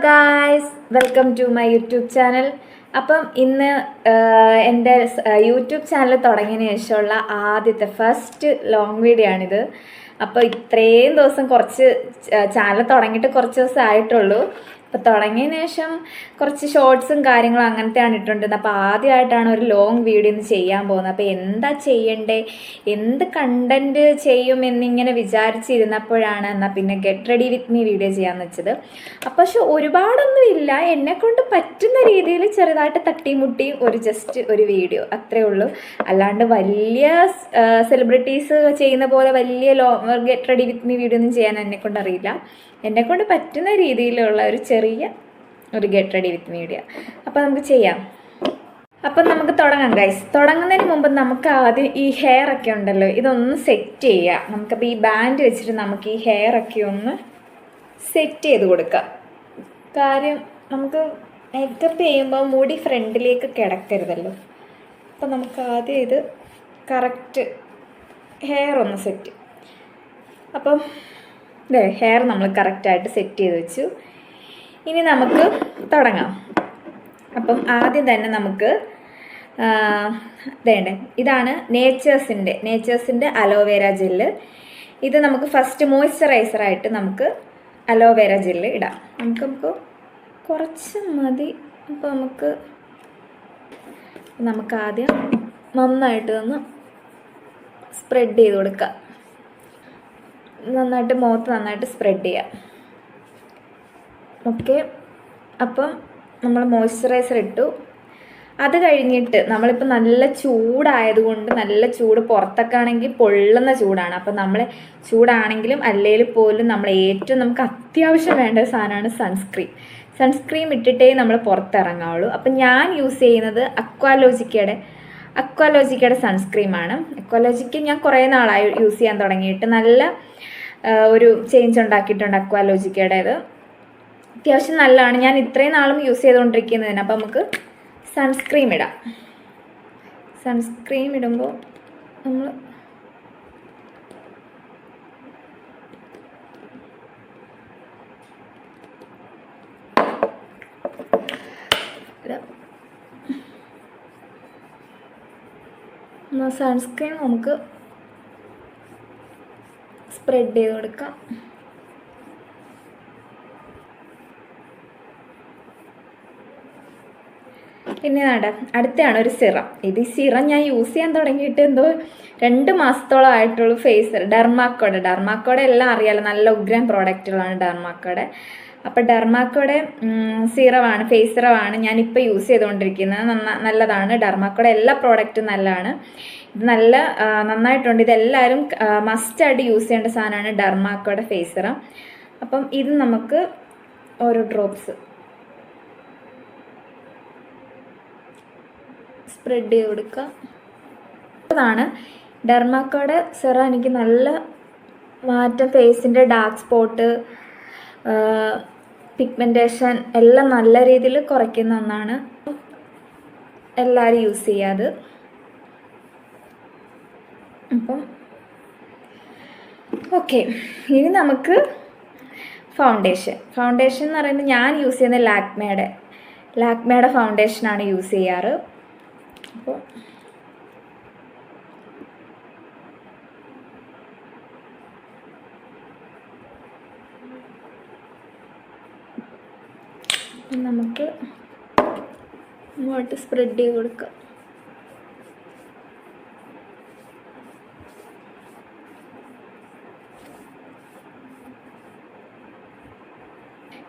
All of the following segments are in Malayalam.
Guys, welcome to my YouTube channel. അപ്പം ഇന്ന് എൻ്റെ യൂട്യൂബ് ചാനൽ തുടങ്ങിയതിന് ശേഷമുള്ള ആദ്യത്തെ ഫസ്റ്റ് ലോങ് വീഡിയോ ആണിത്. അപ്പോൾ ഇത്രയും ദിവസം ചാനൽ തുടങ്ങിയിട്ട് കുറച്ച് ദിവസം ആയിട്ടുള്ളൂ. അപ്പോൾ തുടങ്ങിയതിന് ശേഷം കുറച്ച് ഷോർട്സും കാര്യങ്ങളും അങ്ങനത്തെയാണ് ഇട്ടുകൊണ്ടിരുന്നത്. അപ്പോൾ ആദ്യമായിട്ടാണ് ഒരു ലോങ് വീഡിയോ ഇന്ന് ചെയ്യാൻ പോകുന്നത്. അപ്പോൾ എന്താ ചെയ്യണ്ടേ, എന്ത് കണ്ടൻറ്റ് ചെയ്യും എന്നിങ്ങനെ വിചാരിച്ചിരുന്നപ്പോഴാണ് എന്നാൽ പിന്നെ get ready with me video ചെയ്യാമെന്ന് വെച്ചത്. അപ്പോൾ പക്ഷെ ഒരുപാടൊന്നും ഇല്ല, എന്നെക്കൊണ്ട് പറ്റുന്ന രീതിയിൽ ചെറുതായിട്ട് തട്ടിമുട്ടി ജസ്റ്റ് ഒരു വീഡിയോ അത്രേ ഉള്ളൂ. അല്ലാണ്ട് വലിയ സെലിബ്രിറ്റീസ് ചെയ്യുന്ന പോലെ വലിയ get ready with me video ഒന്നും ചെയ്യാൻ എന്നെക്കൊണ്ട് അറിയില്ല. എന്നെക്കൊണ്ട് പറ്റുന്ന രീതിയിലുള്ള ഒരു get ready with me video. അപ്പോൾ നമുക്ക് ചെയ്യാം. അപ്പം നമുക്ക് തുടങ്ങാം ഗൈസ്. തുടങ്ങുന്നതിന് മുമ്പ് നമുക്ക് ആദ്യം ഈ ഹെയർ ഒക്കെ ഉണ്ടല്ലോ, ഇതൊന്ന് സെറ്റ് ചെയ്യാം. നമുക്കപ്പോൾ ഈ ബാൻഡ് വെച്ചിട്ട് നമുക്ക് ഈ ഹെയർ ഒക്കെ ഒന്ന് സെറ്റ് ചെയ്ത് കൊടുക്കാം. കാര്യം നമുക്ക് മേക്കപ്പ് ചെയ്യുമ്പോൾ മുടി ഫ്രണ്ടിലേക്ക് കിടക്കരുതല്ലോ. അപ്പം നമുക്ക് ആദ്യം ഇത് കറക്റ്റ് ഹെയർ ഒന്ന് സെറ്റ്. അപ്പം ഹെയർ നമ്മൾ കറക്റ്റായിട്ട് സെറ്റ് ചെയ്ത് വെച്ചു. ഇനി നമുക്ക് തുടങ്ങാം. അപ്പം ആദ്യം തന്നെ നമുക്ക് ഇതാണ് നേച്ചേഴ്സിൻ്റെ അലോവേര ജെല്ല്. ഇത് നമുക്ക് ഫസ്റ്റ് മോയ്സ്ചറൈസറായിട്ട് നമുക്ക് അലോവേര ജെല്ല് ഇടാം. നമുക്ക് കുറച്ച് മതി. അപ്പോൾ നമുക്ക് ആദ്യം നന്നായിട്ട് ഒന്ന് സ്പ്രെഡ് ചെയ്ത് കൊടുക്കാം. മുഖത്ത് നന്നായിട്ട് സ്പ്രെഡ് ചെയ്യാം. ഓക്കെ, അപ്പം നമ്മൾ മോയ്സ്ചറൈസർ ഇട്ടു. അത് കഴിഞ്ഞിട്ട് നമ്മളിപ്പോൾ നല്ല ചൂടായതുകൊണ്ട്, നല്ല ചൂട് പുറത്തൊക്കെ ആണെങ്കിൽ പൊള്ളുന്ന ചൂടാണ്. അപ്പം നമ്മൾ ചൂടാണെങ്കിലും അല്ലെങ്കിൽ പോലും നമുക്ക് അത്യാവശ്യം വേണ്ട ഒരു സാധനമാണ് സൺസ്ക്രീൻ ഇട്ടിട്ടേ നമ്മൾ പുറത്തിറങ്ങാവുള്ളൂ. അപ്പം ഞാൻ യൂസ് ചെയ്യുന്നത് അക്വാലോജിക്കയുടെ സൺസ്ക്രീമാണ്. അക്വാലോജിക്ക ഞാൻ കുറേ നാളായി യൂസ് ചെയ്യാൻ തുടങ്ങിയിട്ട് നല്ല ഒരു ചേഞ്ച് ഉണ്ടാക്കിയിട്ടുണ്ട് അക്വാലോജിക്കയുടേത്. അത്യാവശ്യം നല്ലതാണ്. ഞാൻ ഇത്രയും നാളും യൂസ് ചെയ്തുകൊണ്ടിരിക്കുന്നതിന്. അപ്പം നമുക്ക് സൺസ്ക്രീം ഇടാം. സൺസ്ക്രീം ഇടുമ്പോൾ നമ്മൾ നമുക്ക് സ്പ്രെഡ് ചെയ്ത് കൊടുക്കാം. പിന്നെ അടുത്താണ് ഒരു സിറം. ഈ സിറം ഞാൻ യൂസ് ചെയ്യാൻ തുടങ്ങിയിട്ട് 2 മാസത്തോളം ആയിട്ടുള്ളൂ. ഡെർമാക്കോടെ എല്ലാം അറിയാലോ, നല്ല ഉഗ്രം പ്രോഡക്റ്റുകളാണ് ഡെർമാക്കോടെ. അപ്പോൾ ഡെർമാക്കോടെ ഫേസ് സിറമാണ് ഞാനിപ്പോൾ യൂസ് ചെയ്തുകൊണ്ടിരിക്കുന്നത്. നല്ലതാണ്. ഡെർമാക്കോടെ എല്ലാ പ്രോഡക്റ്റും നല്ലതാണ്. ഇത് നന്നായിട്ടുണ്ട്. ഇതെല്ലാവരും മസ്റ്റായിട്ട് യൂസ് ചെയ്യേണ്ട സാധനമാണ് ഡെർമാക്കോടെ ഫേസ് സിറം. അപ്പം ഇത് നമുക്ക് ഓരോ ഡ്രോപ്സ് സ്പ്രെഡ് ചെയ്ത് കൊടുക്കുക. അതാണ് ഡെർമാക്കോടെ സിറം. എനിക്ക് നല്ല മാറ്റം, ഫേസിൻ്റെ ഡാർക്ക് സ്പോട്ട്, പിഗ്മെൻറ്റേഷൻ എല്ലാം നല്ല രീതിയിൽ കുറയ്ക്കുന്ന ഒന്നാണ്. എല്ലാവരും യൂസ് ചെയ്യാത്. അപ്പം ഓക്കെ, ഇനി നമുക്ക് ഫൗണ്ടേഷൻ എന്ന് പറയുന്നത് ഞാൻ യൂസ് ചെയ്യുന്നത് ലാക്മേയുടെ ഫൗണ്ടേഷനാണ് യൂസ് ചെയ്യാറ്. അപ്പോൾ നമുക്ക് ഇങ്ങോട്ട് സ്പ്രെഡ് ചെയ്ത് കൊടുക്കാം.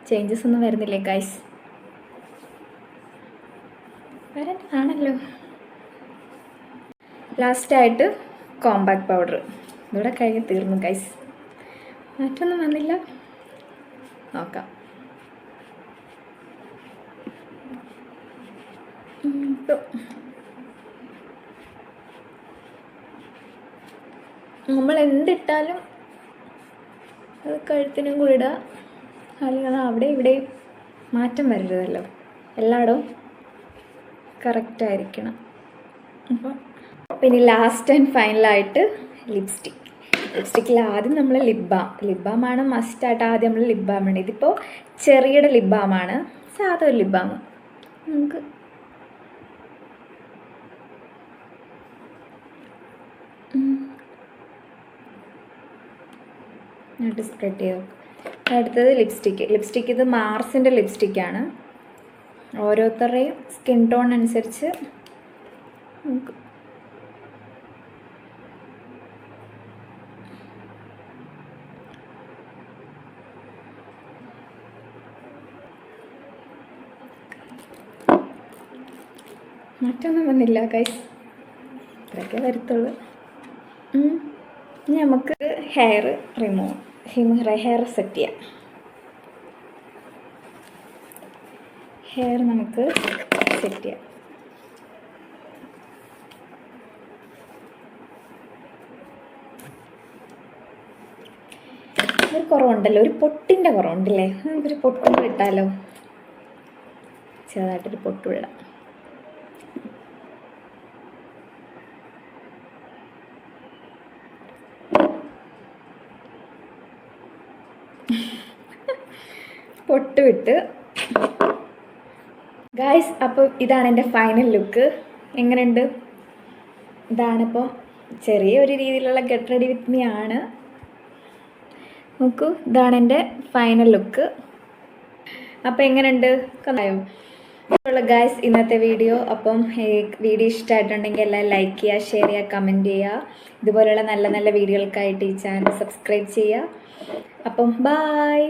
ചേഞ്ചസ് ഒന്നും വരുന്നില്ലേ ഗൈസ്? വരാനാണല്ലോ. ലാസ്റ്റായിട്ട് കോമ്പാക്ട് പൗഡർ. ഇവിടെ കഴിഞ്ഞ് തീർന്നു ഗൈസ്. മാറ്റൊന്നും വന്നില്ല. നോക്കാം. നമ്മൾ എന്തിട്ടാലും അത് കഴുത്തിനും കൂടി ഇടാം. അല്ലെങ്കിൽ അത് അവിടെ ഇവിടെയും മാറ്റം വരരുതല്ലോ, എല്ലായിടവും കറക്റ്റായിരിക്കണം. അപ്പം പിന്നെ ലാസ്റ്റ് ആൻഡ് ഫൈനലായിട്ട് ലിപ്സ്റ്റിക്. ലിപ്സ്റ്റിക്കിൽ ആദ്യം നമ്മൾ ലിപ് ബാമാണ് മസ്റ്റായിട്ട് ആദ്യം നമ്മൾ ലിപ് ബാം ആണ്. ഇതിപ്പോൾ ചെറിയുടെ ലിപ് ബാമാണ്, സാധാ ഒരു ലിപ് ബാം. നമുക്ക് എന്നിട്ട് സ്പ്രെഡ് ചെയ്ത് നോക്കും. അടുത്തത് ലിപ്സ്റ്റിക്ക് ഇത് മാർസിൻ്റെ ലിപ്സ്റ്റിക്കാണ്. ഓരോരുത്തരുടെയും സ്കിൻ ടോൺ അനുസരിച്ച് നമുക്ക് മറ്റൊന്നും വന്നില്ല ഗൈസ്, ഇത്രയൊക്കെ വരത്തുള്ളൂ. ഇനി നമുക്ക് ഹെയർ സെറ്റ് ചെയ്യാം. ഹെയർ നമുക്ക് സെറ്റ് ചെയ്യാം. ഒരു കുറവുണ്ടല്ലോ, ഒരു പൊട്ടിൻ്റെ കുറവുണ്ടല്ലേ, നമുക്കൊരു പൊട്ടും ഇട്ടാലോ. ചെറുതായിട്ടൊരു പൊട്ടുള്ള പൊട്ടുവിട്ട് ഗായ്സ്. അപ്പോൾ ഇതാണ് എൻ്റെ ഫൈനൽ ലുക്ക്. എങ്ങനെയുണ്ട്? ഇതാണിപ്പോൾ ചെറിയൊരു രീതിയിലുള്ള ഗെറ്റ് റെഡി വിത്ത് മീ ആണ്. നോക്കൂ, ഇതാണ് എൻ്റെ ഫൈനൽ ലുക്ക്. അപ്പോൾ എങ്ങനെയുണ്ട്? കണ്ടായോ ഗായ്സ് ഇന്നത്തെ വീഡിയോ. അപ്പം വീഡിയോ ഇഷ്ടമായിട്ടുണ്ടെങ്കിൽ എല്ലാം ലൈക്ക് ചെയ്യുക, ഷെയർ ചെയ്യുക, കമൻറ്റ് ചെയ്യുക. ഇതുപോലെയുള്ള നല്ല നല്ല വീഡിയോകൾക്കായിട്ട് ഈ ചാനൽ സബ്സ്ക്രൈബ് ചെയ്യുക. അപ്പം ബായ്.